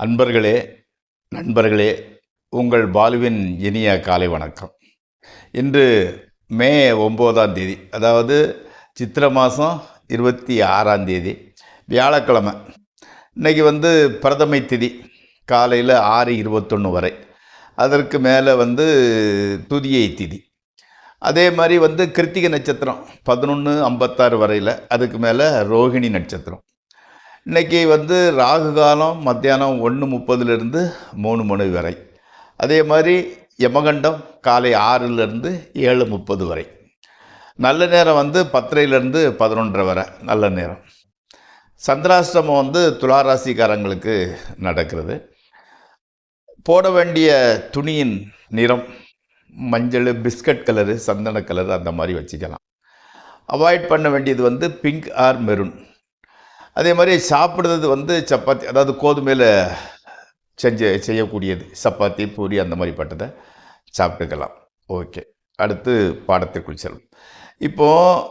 அன்பர்களே, நண்பர்களே, உங்கள் பாலுவின் இனிய காலை வணக்கம். இன்று மே 9ஆம் தேதி, அதாவது சித்திரை மாதம் 26ஆம் தேதி, வியாழக்கிழமை. இன்றைக்கி பிரதமை திதி காலையில் 6:21 வரை, அதற்கு மேலே துதியை திதி. அதே மாதிரி கிருத்திகை நட்சத்திரம் 11:56 வரையில், அதுக்கு மேலே ரோகிணி நட்சத்திரம். இன்றைக்கி ராகு காலம் மத்தியானம் 1:30லேருந்து 3 மணி வரை. அதே மாதிரி யமகண்டம் காலை 6லேருந்து 7:30 வரை. நல்ல நேரம் 10:30லேருந்து 11:30 வரை நல்ல நேரம். சந்திராஷ்டமம் துளாராசிக்காரங்களுக்கு நடக்கிறது. போட வேண்டிய துணியின் நிறம் மஞ்சள், பிஸ்கட் கலரு, சந்தன கலரு அந்த மாதிரி வச்சுக்கலாம். அவாய்ட் பண்ண வேண்டியது பிங்க் ஆர் மெரூன். அதே மாதிரி சாப்பிட்றது சப்பாத்தி, அதாவது கோதுமையில் செய்யக்கூடியது சப்பாத்தி, பூரி அந்த மாதிரி பட்டதை சாப்பிட்டுக்கலாம். ஓகே, அடுத்து பாடத்திற்குள் செல்லும். இப்போது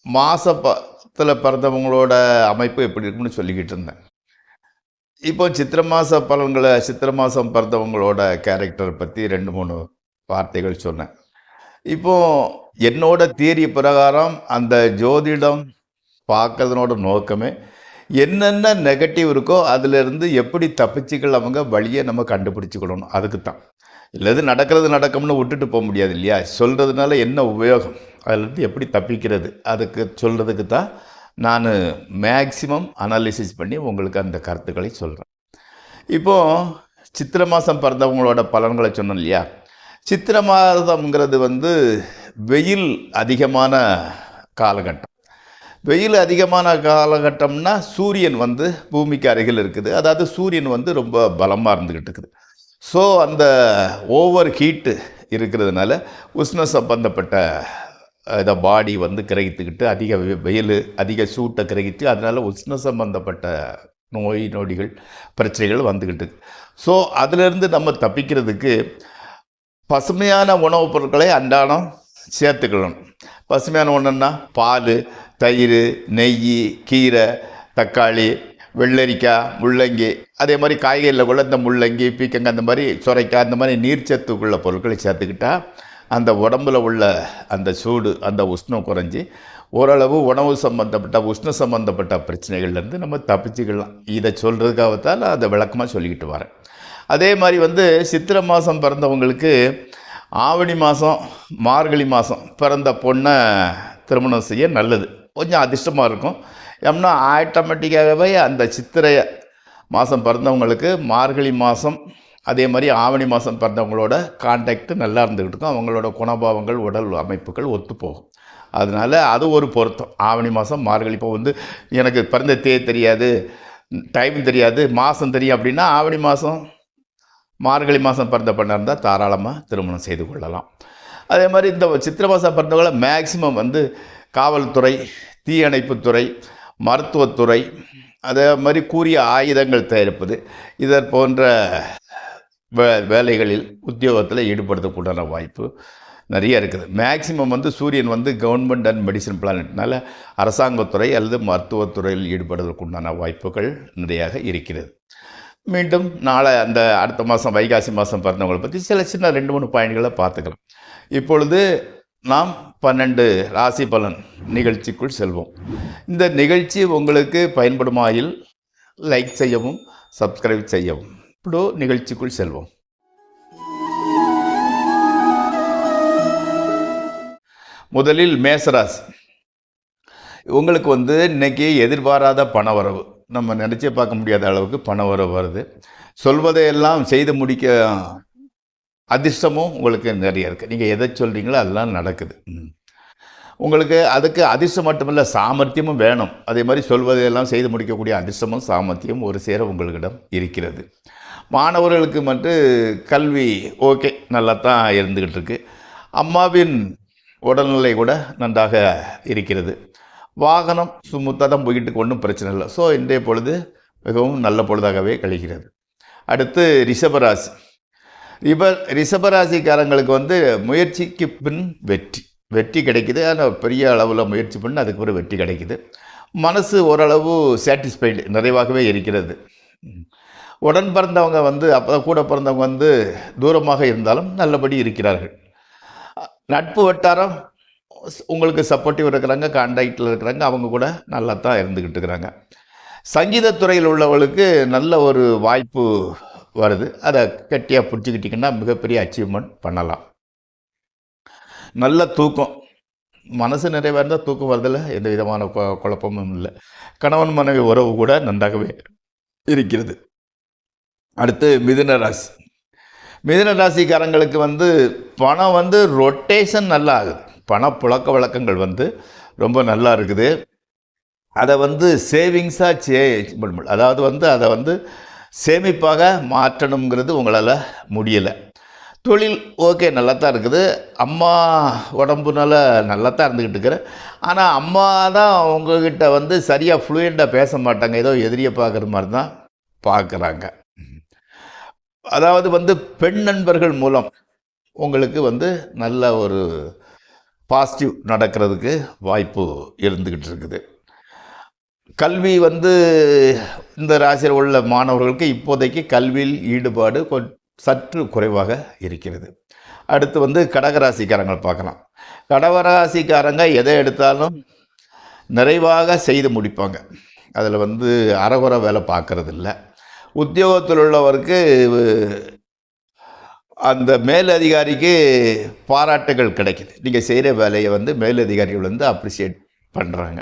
மாதத்தில் பிறந்தவங்களோட அமைப்பு எப்படி இருக்குன்னு சொல்லிக்கிட்டு இருந்தேன். இப்போ சித்திரை மாதம் பிறந்தவங்களோட கேரக்டர் பற்றி 2-3 வார்த்தைகள் சொன்னேன். இப்போது என்னோட தியரி பிரகாரம் அந்த ஜோதிடம் பார்க்கறதுனோட நோக்கமே என்னென்ன நெகட்டிவ் இருக்கோ அதிலிருந்து எப்படி தப்பிச்சுக்கலாமுங்க வழியை நம்ம கண்டுபிடிச்சிக்கணும். அதுக்கு தான். இல்லது நடக்கும்னு விட்டுட்டு போக முடியாது இல்லையா? சொல்கிறதுனால என்ன உபயோகம், அதிலிருந்து எப்படி தப்பிக்கிறது, அதுக்கு சொல்கிறதுக்கு தான் நான் மேக்சிமம் அனாலிசிஸ் பண்ணி உங்களுக்கு அந்த கருத்துக்களை சொல்கிறேன். இப்போது சித்திரை மாதம் பிறந்தவங்களோட பலன்களை சொன்னோம் இல்லையா? சித்திரை மாதம்ங்கிறது வெயில் அதிகமான காலகட்டம். வெயில் அதிகமான காலகட்டம்னா சூரியன் பூமிக்கு அருகில் இருக்குது. அதாவது சூரியன் ரொம்ப பலமாக இருந்துக்கிட்டு இருக்குது. ஸோ அந்த ஓவர் ஹீட்டு இருக்கிறதுனால உஷ்ண சம்பந்தப்பட்ட இதை பாடி கிரகித்துக்கிட்டு அதிக சூட்டை கிரகித்து அதனால் உஷ்ண சம்பந்தப்பட்ட நோடிகள் பிரச்சனைகள் வந்துக்கிட்டு. ஸோ அதிலிருந்து நம்ம தப்பிக்கிறதுக்கு பசுமையான உணவுப் பொருட்களை அன்றாடம் சேர்த்துக்கணும். பசுமையான ஒன்றுன்னா பால், தயிர், நெய், கீரை, தக்காளி, வெள்ளரிக்காய், முள்ளங்கி, அதே மாதிரி காய்கறியில் கூட இந்த முள்ளங்கி, பீக்கங்காய், அந்த மாதிரி சுரைக்காய், அந்த மாதிரி நீர்ச்சத்துக்குள்ள பொருட்களை சேர்த்துக்கிட்டால் அந்த உடம்பில் உள்ள அந்த சூடு, அந்த உஷ்ணம் குறைஞ்சி ஓரளவு உணவு சம்பந்தப்பட்ட உஷ்ண சம்பந்தப்பட்ட பிரச்சனைகள்லேருந்து நம்ம தப்பிச்சுக்கலாம். இதை சொல்கிறதுக்காகத்தான் நான் அதை விளக்கமாக சொல்லிக்கிட்டு வரேன். அதே மாதிரி சித்திரை மாதம் பிறந்தவங்களுக்கு ஆவணி மாதம், மார்கழி மாதம் பிறந்த பொண்ணை திருமணம் செய்ய நல்லது, கொஞ்சம் அதிர்ஷ்டமாக இருக்கும். ஏன்னா ஆட்டோமேட்டிக்காகவே அந்த சித்திரை மாதம் பிறந்தவங்களுக்கு மார்கழி மாதம், அதே மாதிரி ஆவணி மாதம் பிறந்தவங்களோட கான்டாக்ட் நல்லா இருந்துக்கிட்டு இருக்கும். அவங்களோட குணபாவங்கள், உடல் அமைப்புகள் ஒத்துப்போகும். அதனால் அது ஒரு பொருத்தம். ஆவணி மாதம், மார்கழி. இப்போ எனக்கு பிறந்த தெரியாது, டைம் தெரியாது, மாதம் தெரியும் அப்படின்னா ஆவணி மாதம், மார்கழி மாதம் பிறந்த பெண்ணாக இருந்தால் தாராளமாக திருமணம் செய்து கொள்ளலாம். அதே மாதிரி இந்த சித்திரை மாதம் பிறந்தவங்களை மேக்சிமம் காவல்துறை, தீயணைப்புத்துறை, மருத்துவத்துறை, அதே மாதிரி கூரிய ஆயுதங்கள் தயாரிப்பது, இதர் போன்ற வேலைகளில் உத்தியோகத்தில் ஈடுபடுத்தக்கூடாத வாய்ப்பு நிறைய இருக்குது. மேக்சிமம் சூரியன் கவர்மெண்ட் அண்ட் மெடிசன் பிளானட்னால அரசாங்கத்துறை அல்லது மருத்துவத்துறையில் ஈடுபடுவதற்குண்டான வாய்ப்புகள் நிறையாக இருக்கிறது. மீண்டும் நாளை அந்த அடுத்த மாதம் வைகாசி மாதம் பிறந்தவங்களை பற்றி சின்ன 2-3 பாயிண்ட்களை பார்த்துக்கலாம். இப்பொழுது நாம் 12 ராசி பலன் நிகழ்ச்சிக்குள் செல்வோம். இந்த நிகழ்ச்சி உங்களுக்கு பயன்படுமாயில் லைக் செய்யவும், சப்ஸ்கிரைப் செய்யவும். இப்போ நிகழ்ச்சிக்குள் செல்வோம். முதலில் மேசராசி. உங்களுக்கு இன்னைக்கு எதிர்பாராத பண வரவு, நம்ம நினச்சே பார்க்க முடியாத அளவுக்கு பண வரவு வருது. சொல்வதையெல்லாம் செய்து முடிக்க அதிர்ஷ்டமும் உங்களுக்கு நிறைய இருக்குது. நீங்கள் எதை சொல்கிறீங்களோ அதெல்லாம் நடக்குது. உங்களுக்கு அதுக்கு அதிர்ஷ்டம் மட்டுமில்லை, சாமர்த்தியமும் வேணும். அதே மாதிரி சொல்வதையெல்லாம் செய்து முடிக்கக்கூடிய அதிர்ஷ்டமும் சாமர்த்தியம் ஒரு சேர உங்களிடம் இருக்கிறது. மாணவர்களுக்கு கல்வி ஓகே, நல்லா தான் இருந்துக்கிட்டு இருக்கு. அம்மாவின் உடல்நிலை கூட நன்றாக இருக்கிறது. வாகனம் சுமூத்தாக தான் போய்கிட்டு ஒன்றும் பிரச்சனை இல்லை. ஸோ இன்றைய பொழுது மிகவும் நல்ல பொழுதாகவே கழிக்கிறது. அடுத்து ரிஷபராசி. ரிஷபராசிக்காரங்களுக்கு முயற்சிக்கு பின் வெற்றி கிடைக்குது. ஆனால் பெரிய அளவில் முயற்சி பண்ணி அதுக்கு ஒரு வெற்றி கிடைக்குது. மனசு ஓரளவு சாட்டிஸ்ஃபைடு, நிறைவாகவே இருக்கிறது. உடன் பிறந்தவங்க வந்து அப்போ கூட பிறந்தவங்க வந்து தூரமாக இருந்தாலும் நல்லபடி இருக்கிறார்கள். நட்பு வட்டாரம் உங்களுக்கு சப்போர்ட்டிவ் இருக்கிறாங்க, கான்டாக்டில் இருக்கிறாங்க, அவங்க கூட நல்லா தான் இருந்துக்கிட்டு இருக்கிறாங்க. சங்கீதத்துறையில் உள்ளவர்களுக்கு நல்ல ஒரு வாய்ப்பு வருது. அதை கெட்டியாக பிடிச்சிக்கிட்டிங்கன்னா மிகப்பெரிய அச்சீவ்மெண்ட் பண்ணலாம். நல்ல தூக்கம், மனசு நிறைவாக இருந்தால் தூக்கம் வரதில்லை, எந்த விதமான குழப்பமும் இல்லை. கணவன் மனைவி உறவு கூட நன்றாகவே இருக்கிறது. அடுத்து மிதுன ராசி. மிதுன ராசிக்காரங்களுக்கு வந்து பணம் வந்து ரொட்டேஷன் நல்லா ஆகுது. பணப்புழக்க வழக்கங்கள் வந்து ரொம்ப நல்லா இருக்குது. அதை வந்து சேவிங்ஸாக அதாவது வந்து அதை வந்து சேமிப்பாக மாற்றணுங்கிறது உங்களால் முடியலை. தொழில் ஓகே நல்லா தான் இருக்குது. அம்மா உடம்புனால நல்லா தான் இருந்துக்கிட்டு இருக்கிறேன். ஆனால் அம்மா தான் உங்ககிட்ட வந்து சரியாக ஃப்ளூயண்ட்டாக பேச மாட்டாங்க. ஏதோ எதிரியை பார்க்குற மாதிரி தான் பார்க்குறாங்க. அதாவது வந்து பெண் நண்பர்கள் மூலம் உங்களுக்கு வந்து நல்ல ஒரு பாசிட்டிவ் நடக்கிறதுக்கு வாய்ப்பு இருந்துக்கிட்டு இருக்குது. கல்வி வந்து இந்த ராசியில் உள்ள மாணவர்களுக்கு இப்போதைக்கு கல்வியில் ஈடுபாடு சற்று குறைவாக இருக்கிறது. அடுத்து வந்து கடகராசிக்காரங்களை பார்க்கலாம். கடகராசிக்காரங்க எதை எடுத்தாலும் நிறைவாக செய்து முடிப்பாங்க. அதில் வந்து அறகுறை வேலை பார்க்கறது இல்லை. உத்தியோகத்தில் உள்ளவருக்கு அந்த மேலதிகாரிக்கு பாராட்டுகள் கிடைக்குது. நீங்கள் செய்கிற வேலையை வந்து மேலதிகாரிகள் வந்து அப்ரிஷியேட் பண்ணுறாங்க.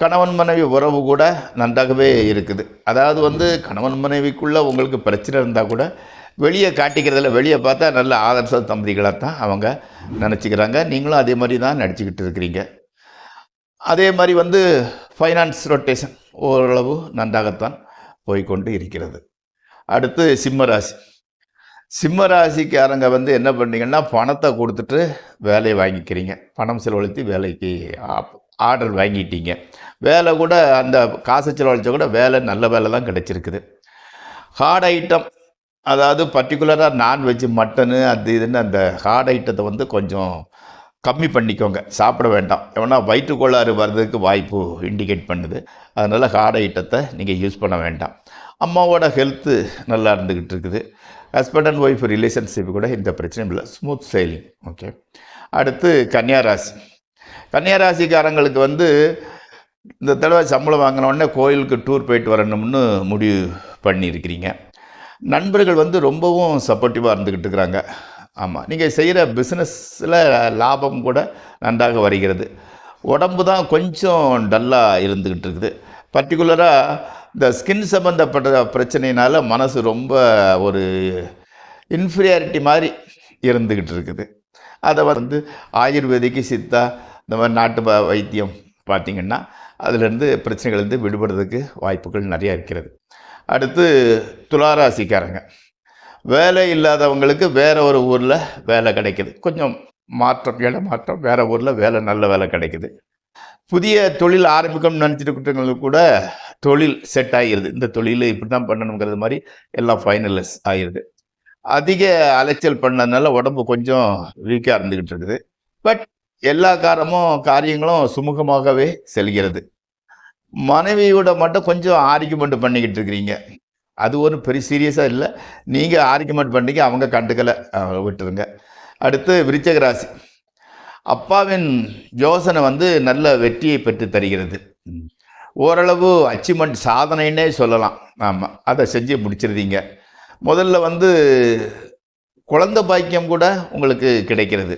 கணவன் மனைவி உறவு கூட நன்றாகவே இருக்குது. அதாவது வந்து கணவன் மனைவிக்குள்ளே உங்களுக்கு பிரச்சனை இருந்தால் கூட வெளியே காட்டிக்கிறதில்ல. வெளியே பார்த்தா நல்ல ஆதர்ச தம்பதிகளாக தான் அவங்க நினச்சிக்கிறாங்க. நீங்களும் அதே மாதிரி தான் நடிச்சுக்கிட்டு இருக்கிறீங்க. அதே மாதிரி வந்து ஃபைனான்ஸ் ரொட்டேஷன் ஓரளவு நன்றாகத்தான் போய்கொண்டு இருக்கிறது. அடுத்து சிம்மராசி. சிம்மராசிக்காரங்க வந்து என்ன பண்ணீங்கன்னா பணத்தை கொடுத்துட்டு வேலையை வாங்கிக்கிறீங்க. பணம் செலவழித்து வேலைக்கு ஆர்டர் வாங்கிட்டீங்க. வேலை கூட அந்த காசு செலவழிச்ச கூட வேலை நல்ல வேலை தான் கிடச்சிருக்குது. ஹார்ட் ஐட்டம், அதாவது பர்டிகுலராக நான்வெஜ், மட்டனு அது இதுன்னு அந்த ஹார்ட் ஐட்டத்தை வந்து கொஞ்சம் கம்மி பண்ணிக்கோங்க. சாப்பிட வேண்டாம். ஏன்னா வயிற்றுக்கோளாறு வர்றதுக்கு வாய்ப்பு இண்டிகேட் பண்ணுது. அதனால் ஹார்ட் ஐட்டத்தை நீங்கள் யூஸ் பண்ண வேண்டாம். அம்மாவோட ஹெல்த்து நல்லா இருந்துக்கிட்டு இருக்குது. ஹஸ்பண்ட் அண்ட் ஒய்ஃப் ரிலேஷன்ஷிப் கூட இந்த பிரச்சனையும் இல்லை, ஸ்மூத் சைலிங். ஓகே. அடுத்து கன்னியாராசி. கன்னியாராசிக்காரங்களுக்கு வந்து இந்த தடவை சம்பளம் வாங்கினோடனே கோயிலுக்கு டூர் போயிட்டு வரணும்னு முடிவு பண்ணியிருக்கிறீங்க. நண்பர்கள் வந்து ரொம்பவும் சப்போர்ட்டிவாக இருந்துக்கிட்டு இருக்கிறாங்க. ஆமாம், நீங்கள் செய்கிற பிஸ்னஸில் லாபம் கூட நன்றாக வருகிறது. உடம்பு தான் கொஞ்சம் டல்லாக இருந்துக்கிட்டு இருக்குது. பர்டிகுலராக இந்த ஸ்கின் சம்மந்தப்பட்ட பிரச்சனையினால் மனசு ரொம்ப ஒரு இன்ஃபீரியாரிட்டி மாதிரி இருந்துக்கிட்டு இருக்குது. அதை வந்து ஆயுர்வேதிக்கு, சித்தா, இந்த மாதிரி நாட்டு வைத்தியம் பார்த்திங்கன்னா அதிலேருந்து பிரச்சனைகள்லேருந்து விடுபடுறதுக்கு வாய்ப்புகள் நிறையா இருக்கிறது. அடுத்து துளாராசிக்காரங்க. வேலை இல்லாதவங்களுக்கு வேறு ஒரு ஊரில் வேலை கிடைக்கிது. கொஞ்சம் மாற்றம், இடமாற்றம், வேறு ஊரில் வேலை, நல்ல வேலை கிடைக்குது. புதிய தொழில் ஆரம்பிக்கணும்னு நினச்சிட்டுக்கிட்டவங்களுக்கு கூட தொழில் செட் ஆகிடுது. இந்த தொழில் இப்படி தான் பண்ணணுங்கிறது மாதிரி எல்லாம் ஃபைனலைஸ் ஆகிடுது. அதிக அலைச்சல் பண்ணதுனால உடம்பு கொஞ்சம் வீக்காக இருந்துக்கிட்டு இருக்குது. பட் எல்லா காரியங்களும் சுமூகமாகவே செல்கிறது. மனைவியோட மட்டும் கொஞ்சம் ஆர்கியூமெண்ட் பண்ணிக்கிட்டு இருக்கிறீங்க. அது ஒன்றும் பெரிய சீரியஸாக இல்லை. நீங்கள் ஆர்கியூமெண்ட் பண்ணிக்க, அவங்க கண்டுக்கலை, விட்டுருங்க. அடுத்து விருச்சிக ராசி. அப்பாவின் யோசனை வந்து நல்ல வெற்றியை பெற்று தருகிறது. ஓரளவு அச்சீவ்மெண்ட், சாதனைன்னே சொல்லலாம். ஆமாம், அதை செஞ்சு முடிச்சிருந்தீங்க. முதல்ல வந்து குழந்தை பாக்கியம் கூட உங்களுக்கு கிடைக்கிறது.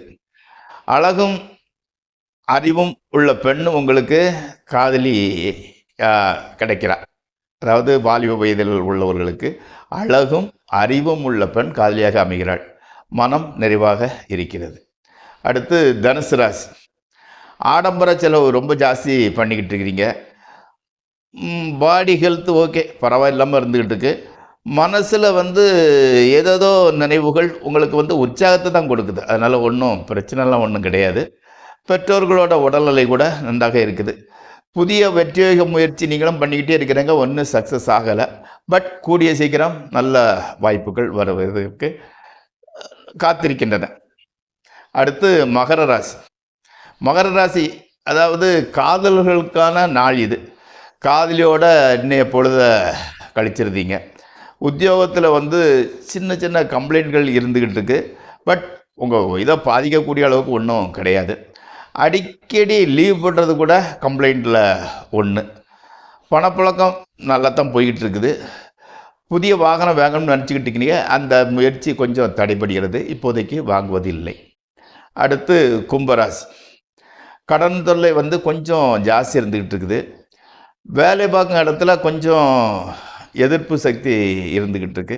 அழகும் அறிவும் உள்ள பெண் உங்களுக்கு காதலி கிடைக்கிறார். அதாவது வாலிப வயதில் உள்ளவர்களுக்கு அழகும் அறிவும் உள்ள பெண் காதலியாக அமைகிறாள். மனம் நிறைவாக இருக்கிறது. அடுத்து தனுசு ராசி. ஆடம்பர செலவு ரொம்ப ஜாஸ்தி பண்ணிக்கிட்டு இருக்கிறீங்க. பாடி ஹெல்த் ஓகே, பரவாயில்லாமல் இருந்துக்கிட்டு இருக்கு. மனசில் வந்து ஏதேதோ நினைவுகள் உங்களுக்கு வந்து உற்சாகத்தை தான் கொடுக்குது. அதனால் ஒன்றும் பிரச்சனைலாம் ஒன்றும் கிடையாது. பெற்றோர்களோட உடல்நிலை கூட நன்றாக இருக்குது. புதிய வெற்றியோக முயற்சி நீங்களும் பண்ணிக்கிட்டே இருக்கிறீங்க. ஒன்றும் சக்ஸஸ் ஆகலை. பட் கூடிய சீக்கிரம் நல்ல வாய்ப்புகள் வருவதற்கு காத்திருக்கின்றன. அடுத்து மகர ராசி. மகர ராசி அதாவது காதல்களுக்கான நாள் இது. காதலியோட இன்னைய பொழுத கழிச்சிருந்தீங்க. உத்தியோகத்தில் வந்து சின்ன சின்ன கம்ப்ளைண்ட்கள் இருந்துக்கிட்டு இருக்கு. பட் உங்கள் இதை பாதிக்கக்கூடிய அளவுக்கு ஒன்றும் கிடையாது. அடிக்கடி லீவ் பண்ணுறது கூட கம்ப்ளைண்ட்டில் ஒன்று. பணப்புழக்கம் நல்லா தான் போய்கிட்டு இருக்குது. புதிய வாகனம் வாங்கணும்னு நினச்சிக்கிட்டு இருக்கீங்க, அந்த முயற்சி கொஞ்சம் தடைபடுகிறது. இப்போதைக்கு வாங்குவது இல்லை. அடுத்து கும்பராசி. கடன் தொல்லை வந்து கொஞ்சம் ஜாஸ்தி இருந்துக்கிட்டு இருக்குது. வேலை பார்க்கும் இடத்துல கொஞ்சம் எதிர்ப்பு சக்தி இருந்துக்கிட்டு இருக்கு.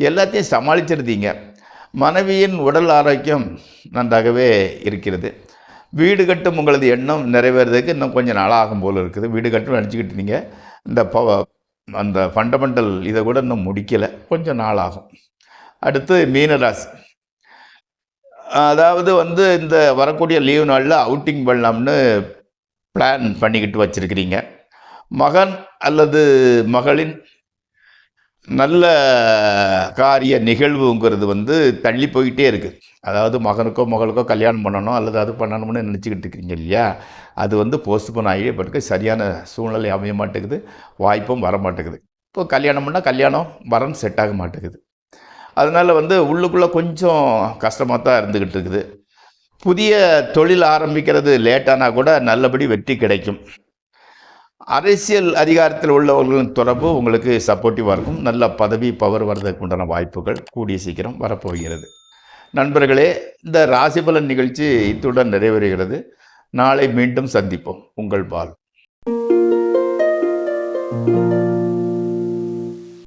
எல்லாத்தையும் சமாளிச்சிருந்தீங்க. மனைவியின் உடல் ஆரோக்கியம் நன்றாகவே இருக்கிறது. வீடு கட்டும் உங்களது எண்ணம் நிறைவேறதுக்கு இன்னும் கொஞ்சம் நாளாகும் போல் இருக்குது. வீடு கட்டும் நினச்சிக்கிட்டு இருந்தீங்க. இந்த அந்த ஃபண்டமெண்டல் இதை கூட இன்னும் முடிக்கலை, கொஞ்சம் நாள் ஆகும். அடுத்து மீனராசி. அதாவது வந்து இந்த வரக்கூடிய லீவ் நாளில் அவுட்டிங் பண்ணலாம்னு பிளான் பண்ணிக்கிட்டு வச்சுருக்கிறீங்க. மகன் அல்லது மகளின் நல்ல காரிய நிகழ்வுங்கிறது வந்து தள்ளி போய்கிட்டே இருக்குது. அதாவது மகனுக்கோ மகளுக்கோ கல்யாணம் பண்ணணும் அல்லது அது பண்ணணும்னு நினச்சிக்கிட்டு இருக்கிறீங்க இல்லையா, அது வந்து போஸ்ட்போன் ஆகி பட்டுக்கு சரியான சூழ்நிலை அமைய மாட்டேங்குது, வாய்ப்பும் வர மாட்டேங்குது. இப்போ கல்யாணம் பண்ணால் கல்யாணம் வரன் செட் ஆக மாட்டேங்குது. அதனால் வந்து உள்ளுக்குள்ளே கொஞ்சம் கஷ்டமாக தான் இருந்துக்கிட்டு இருக்குது. புதிய தொழில் ஆரம்பிக்கிறது லேட்டானால் கூட நல்லபடி வெற்றி கிடைக்கும். அரசியல் அதிகாரத்தில் உள்ளவர்களின் தொடர்பு உங்களுக்கு சப்போர்ட்டிவாக இருக்கும். நல்ல பதவி பவர் வர்றதுக்கு உண்டான வாய்ப்புகள் கூடிய சீக்கிரம் வரப்போகிறது. நண்பர்களே, இந்த ராசிபலன் நிகழ்ச்சி இத்துடன் நிறைவேறுகிறது. நாளை மீண்டும் சந்திப்போம். உங்கள் பால்.